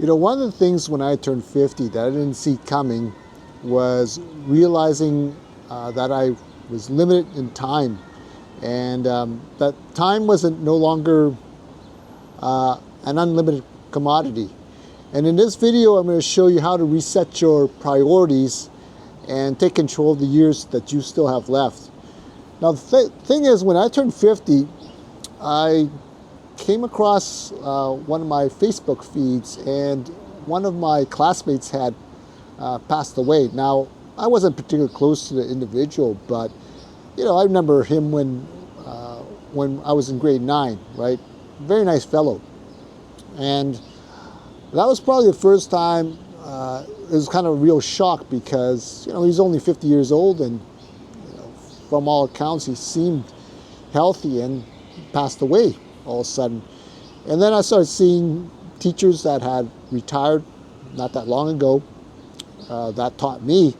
One of the things when I turned 50 that I didn't see coming was realizing that I was limited in time, and that time wasn't no longer an unlimited commodity. And in this video, I'm going to show you how to reset your priorities and take control of the years that you still have left. Now, the thing is, when I turned 50, I came across one of my Facebook feeds, and one of my classmates had passed away. Now, I wasn't particularly close to the individual, but I remember him when I was in grade 9, right? Very nice fellow. And that was probably the first time it was kind of a real shock, because he's only 50 years old, and from all accounts he seemed healthy, and passed away all of a sudden. And then I started seeing teachers that had retired not that long ago, that taught me,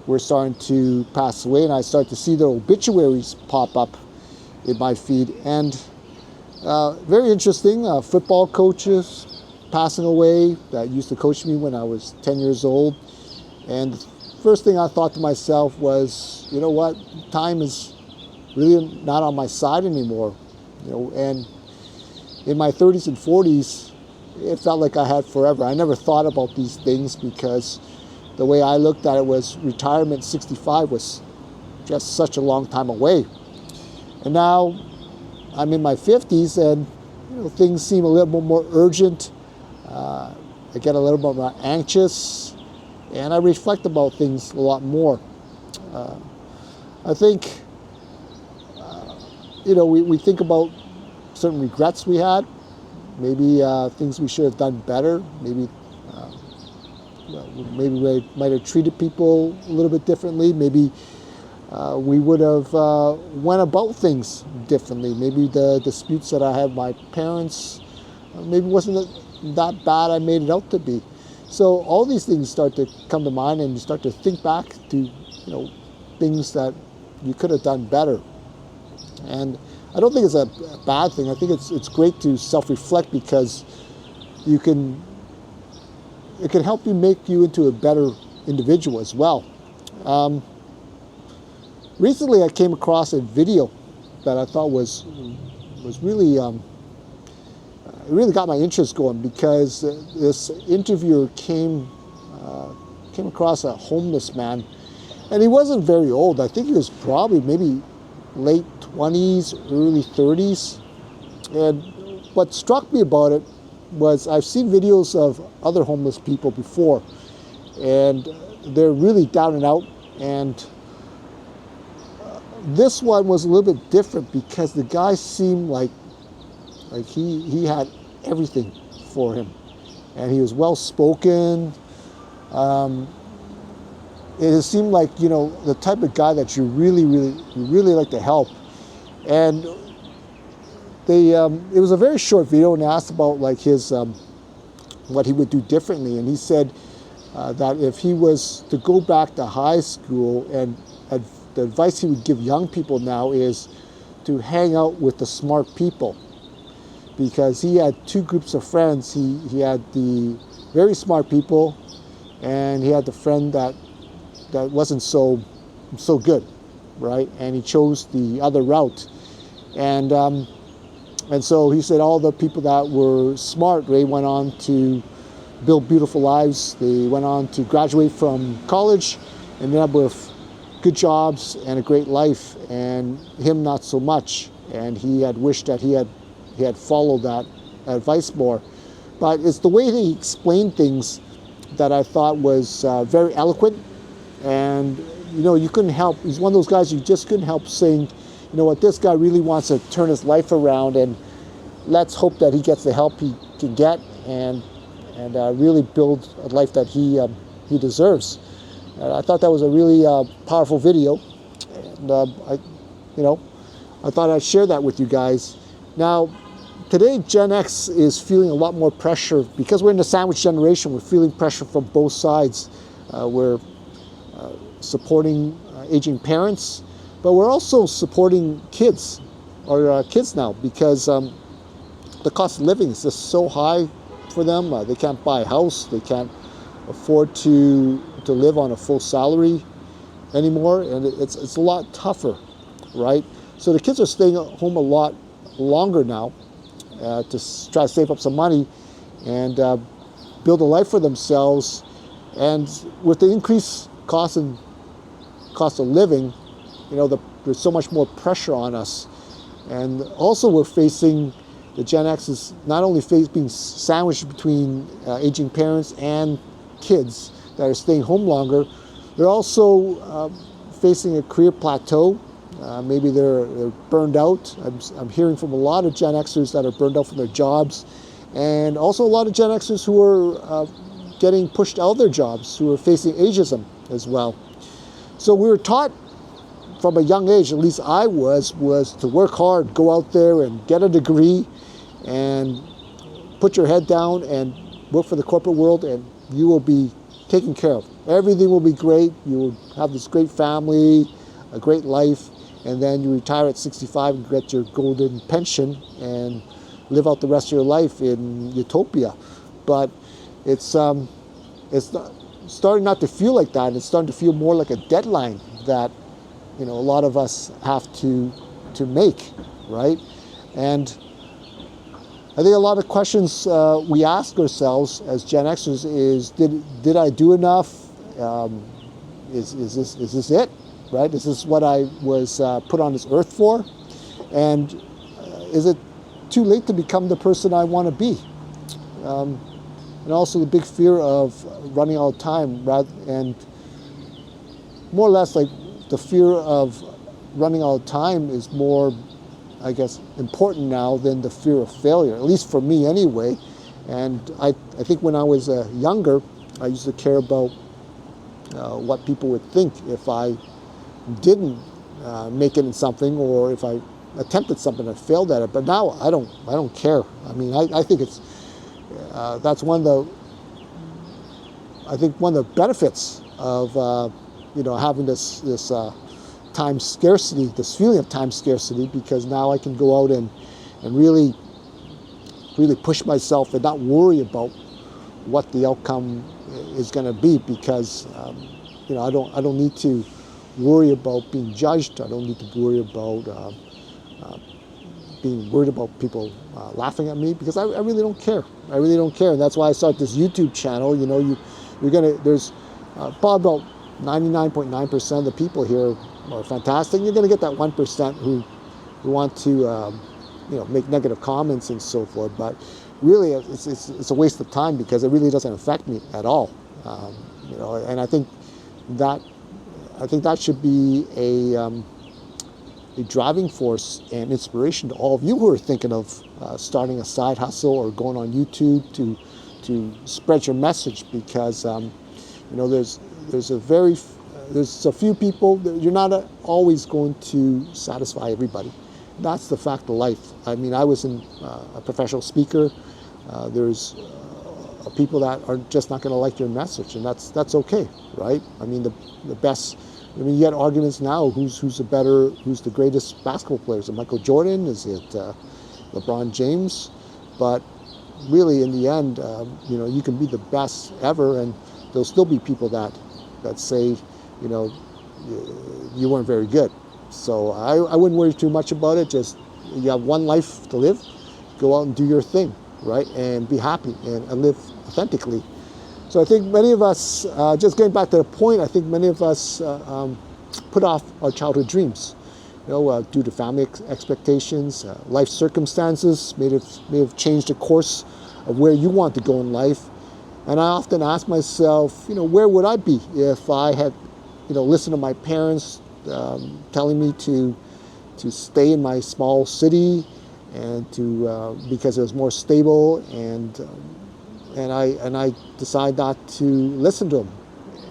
were starting to pass away, and I started to see their obituaries pop up in my feed. And very interesting, football coaches passing away that used to coach me when I was 10 years old. And the first thing I thought to myself was, you know what, time is really not on my side anymore. And in my 30s and 40s, it felt like I had forever. I never thought about these things, because the way I looked at it was retirement 65 was just such a long time away. And now I'm in my 50s, and things seem a little bit more urgent. I get a little bit more anxious, and I reflect about things a lot more. I think we think about certain regrets we had, maybe things we should have done better, maybe we might have treated people a little bit differently, maybe we would have went about things differently, maybe the disputes that I had with my parents maybe wasn't that bad I made it out to be. So all these things start to come to mind, and you start to think back to things that you could have done better. And I don't think it's a bad thing. I think it's great to self-reflect, because it can help you make you into a better individual as well. Recently, I came across a video that I thought was really it really got my interest going, because this interviewer came across a homeless man, and he wasn't very old. I think he was probably maybe late 20s, early 30s. And what struck me about it was, I've seen videos of other homeless people before, and they're really down and out. And this one was a little bit different, because the guy seemed like he had everything for him, and he was well spoken. It seemed like the type of guy that you really like to help. And it was a very short video, and they asked about his what he would do differently. And he said that if he was to go back to high school, and the advice he would give young people now is to hang out with the smart people, because he had two groups of friends. He had the very smart people, and he had the friend that wasn't so good, right? And he chose the other route. And so he said all the people that were smart, they went on to build beautiful lives. They went on to graduate from college and ended up with good jobs and a great life, and him not so much. And he had wished that he had followed that advice more. But it's the way that he explained things that I thought was very eloquent. And you couldn't help, he's one of those guys you just couldn't help saying, what, this guy really wants to turn his life around, and let's hope that he gets the help he can get, and really build a life that he deserves. I thought that was a really powerful video, and I thought I'd share that with you guys. Now, today Gen X is feeling a lot more pressure, because we're in the sandwich generation. We're feeling pressure from both sides. We're supporting aging parents, but we're also supporting kids now, because the cost of living is just so high for them. They can't buy a house. They can't afford to live on a full salary anymore, and it's a lot tougher, right? So the kids are staying at home a lot longer now to try to save up some money and build a life for themselves. And with the increased cost of living, there's so much more pressure on us. And also we're facing, the Gen X is not only being sandwiched between aging parents and kids that are staying home longer, they're also facing a career plateau. Maybe they're burned out. I'm hearing from a lot of Gen Xers that are burned out from their jobs, and also a lot of Gen Xers who are getting pushed out of their jobs, who are facing ageism as well. So we were taught from a young age, at least I was to work hard, go out there and get a degree and put your head down and work for the corporate world, and you will be taken care of. Everything will be great. You will have this great family, a great life, and then you retire at 65 and get your golden pension and live out the rest of your life in utopia. But it's starting not to feel like that. It's starting to feel more like a deadline that a lot of us have to make, right? And I think a lot of questions we ask ourselves as Gen Xers is, did I do enough? Is this it, right? Is this what I was put on this earth for? And is it too late to become the person I want to be? And also the big fear of running out of time, and more or less like the fear of running out of time is more, I guess, important now than the fear of failure, at least for me anyway. And I think when I was younger, I used to care about what people would think if I didn't make it in something, or if I attempted something and failed at it. But now I don't care. I mean, I think it's that's one of the benefits of having this time scarcity, this feeling of time scarcity, because now I can go out and really push myself and not worry about what the outcome is going to be, because I don't need to worry about being judged. I don't need to worry about being worried about people laughing at me, because I really don't care. I really don't care, and that's why I started this YouTube channel. There's probably about 99.9% of the people here are fantastic. You're going to get that 1% who want to make negative comments and so forth, but really it's a waste of time, because it really doesn't affect me at all. And I think that should be a driving force and inspiration to all of you who are thinking of starting a side hustle or going on YouTube to spread your message, because there's a few people. You're not always going to satisfy everybody. That's the fact of life. I mean, I was a professional speaker. There's people that are just not going to like your message, and that's okay, right? I mean, the best. I mean, you get arguments now. Who's the greatest basketball player? Is it Michael Jordan? Is it LeBron James? But really, in the end, you can be the best ever, and there'll still be people that say, you weren't very good. So I wouldn't worry too much about it. Just, you have one life to live. Go out and do your thing, right? And be happy and live authentically. So I think many of us, just getting back to the point, I think many of us put off our childhood dreams, due to family expectations, life circumstances may have changed the course of where you want to go in life. And I often ask myself, where would I be if I had, listened to my parents telling me to stay in my small city and because it was more stable, and I decided not to listen to them,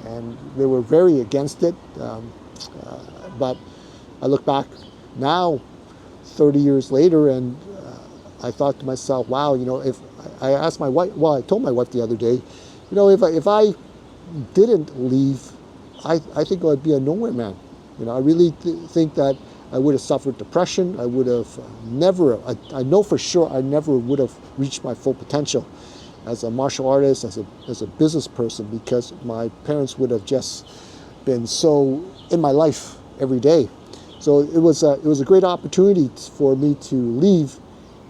and they were very against it. But I look back now, 30 years later, and I thought to myself, wow, if I asked my wife, I told my wife the other day, if I didn't leave, I think I'd be a nowhere man. I really think that I would have suffered depression. I would have never, I know for sure I never would have reached my full potential. as a martial artist, as a business person, because my parents would have just been so in my life every day. So it was a great opportunity for me to leave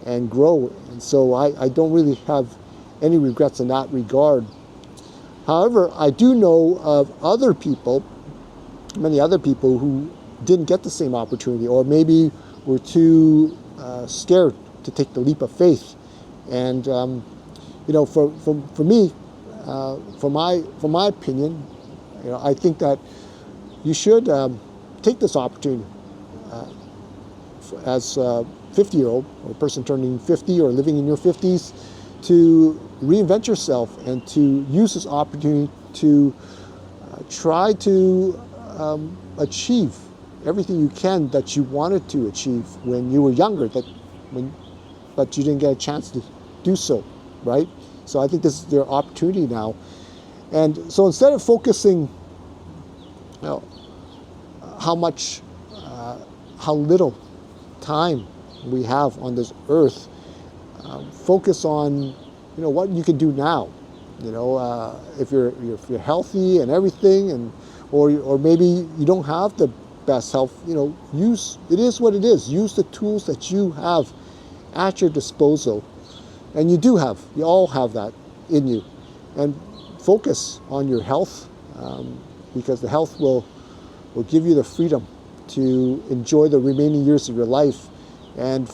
and grow. And so I don't really have any regrets in that regard. However, I do know of other people, many other people who didn't get the same opportunity, or maybe were too scared to take the leap of faith. And for me, for my opinion, I think that you should take this opportunity as a 50-year-old or a person turning 50 or living in your 50s to reinvent yourself and to use this opportunity to try to achieve everything you can that you wanted to achieve when you were younger, but you didn't get a chance to do so, right? So I think this is their opportunity now. And so instead of focusing how little time we have on this earth, focus on what you can do now. If you're healthy and everything, or maybe you don't have the best health, use it is what it is. Use the tools that you have at your disposal, and you all have that in you, and focus on your health, because the health will give you the freedom to enjoy the remaining years of your life. And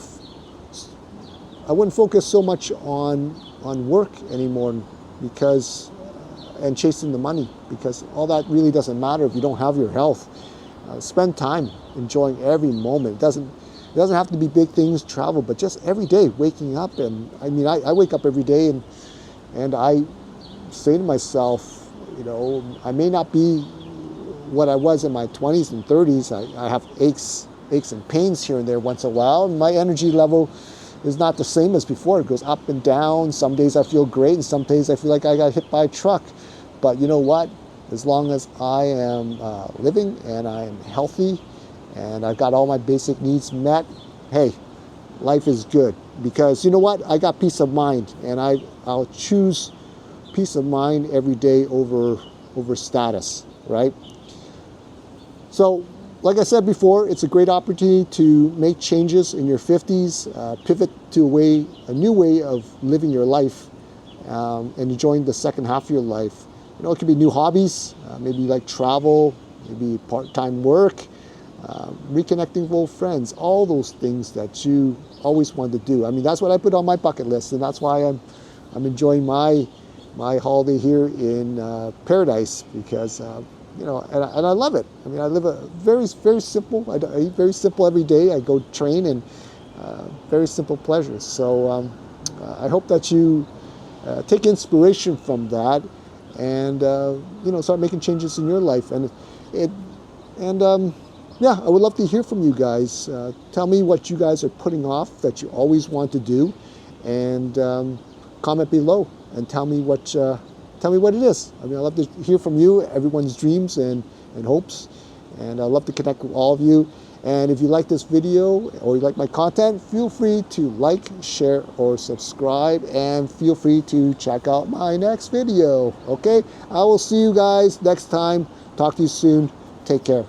I wouldn't focus so much on work anymore, because and chasing the money, because all that really doesn't matter if you don't have your health. Spend time enjoying every moment. It doesn't have to be big things, travel, but just every day, waking up. And I wake up every day and I say to myself, I may not be what I was in my 20s and 30s. I have aches and pains here and there once in a while, and my energy level is not the same as before. It goes up and down. Some days I feel great, and some days I feel like I got hit by a truck. But you know what? As long as I am living and I am healthy and I've got all my basic needs met, hey, life is good. Because you know what? I got peace of mind, and I'll choose peace of mind every day over status, right? So, like I said before, it's a great opportunity to make changes in your 50s, pivot to a new way of living your life, and enjoying the second half of your life. It could be new hobbies, maybe like travel, maybe part-time work, reconnecting with old friends, all those things that you always wanted to do. That's what I put on my bucket list, and that's why I'm enjoying my holiday here in paradise, because and I love it. I live a very, very simple. I eat very simple every day. I go train, and very simple pleasures. So I hope that you take inspiration from that, and start making changes in your life. And I would love to hear from you guys. Tell me what you guys are putting off that you always want to do, and comment below and tell me what it is. I love to hear from you, everyone's dreams and hopes, and I love to connect with all of you. And if you like this video or you like my content, feel free to like, share, or subscribe, and feel free to check out my next video. Okay, I will see you guys next time. Talk to you soon. Take care.